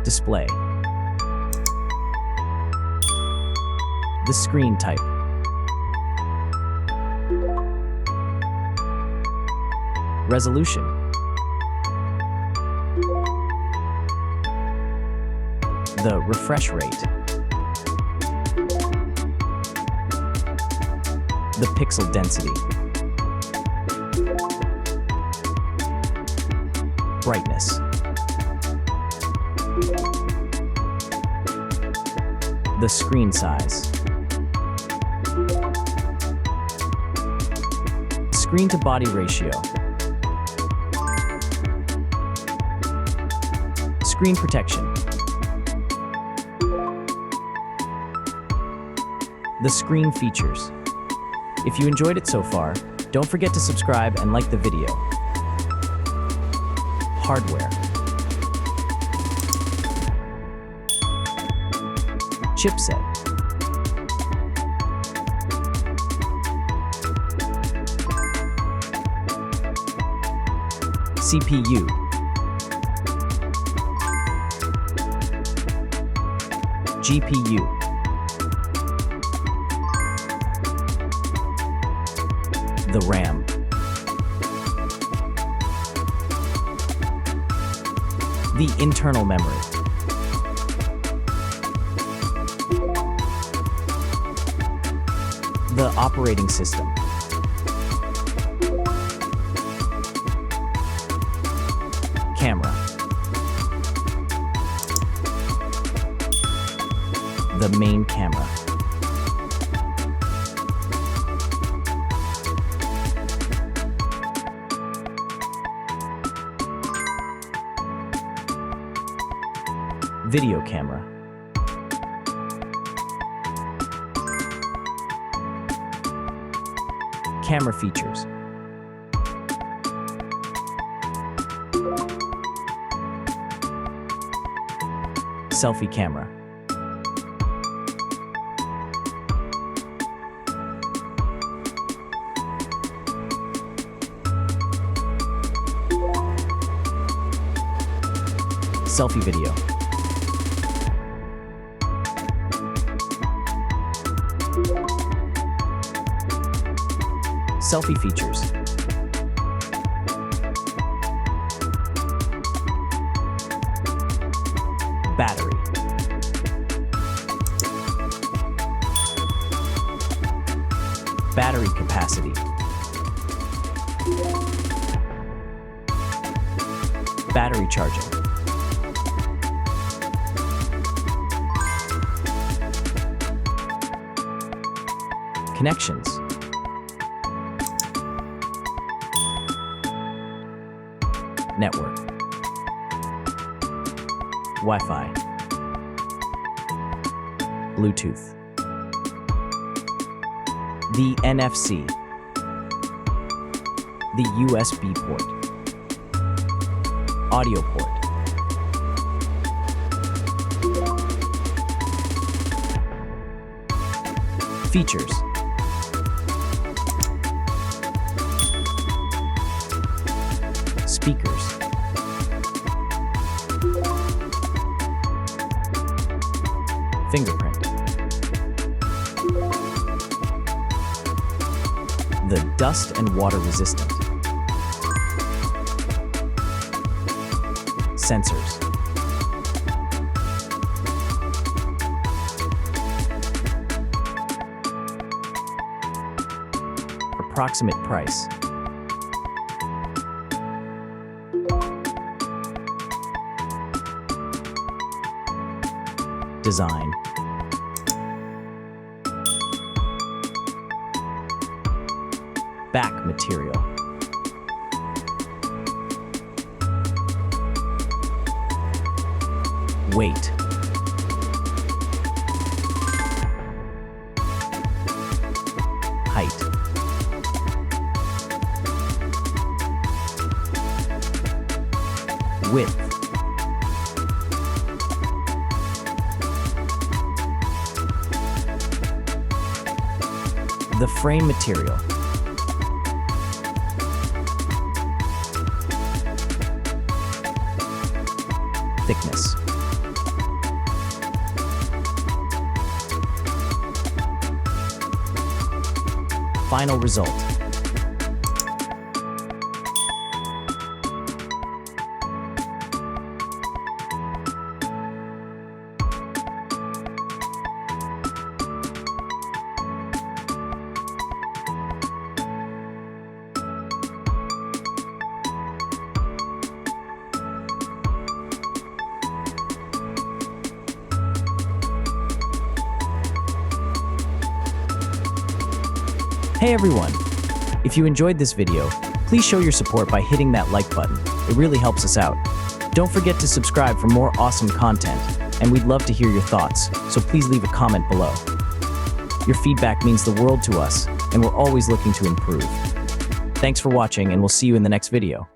Display. The screen type. Resolution. The refresh rate. The pixel density. Brightness. The screen size. Screen to body ratio. Screen protection. The screen features. If you enjoyed it so far, don't forget to subscribe and like the video. Hardware. Chipset. CPU. GPU. The RAM. The internal memory. The operating system. Camera. The main camera. Video camera. Camera features. Selfie camera. Selfie video. Selfie features. Battery. Battery capacity. Battery charging. Connections. Network. Wi-Fi. Bluetooth. The NFC. The USB port. Audio port. Features. Speakers. Fingerprint. The dust and water resistant. Sensors. Approximate price. Design. Back material. Weight. Height. Width. The frame material. Thickness. final result. Hey everyone! If you enjoyed this video, please show your support by hitting that like button. It really helps us out. Don't forget to subscribe for more awesome content, and we'd love to hear your thoughts, so please leave a comment below. Your feedback means the world to us, and we're always looking to improve. Thanks for watching, and we'll see you in the next video.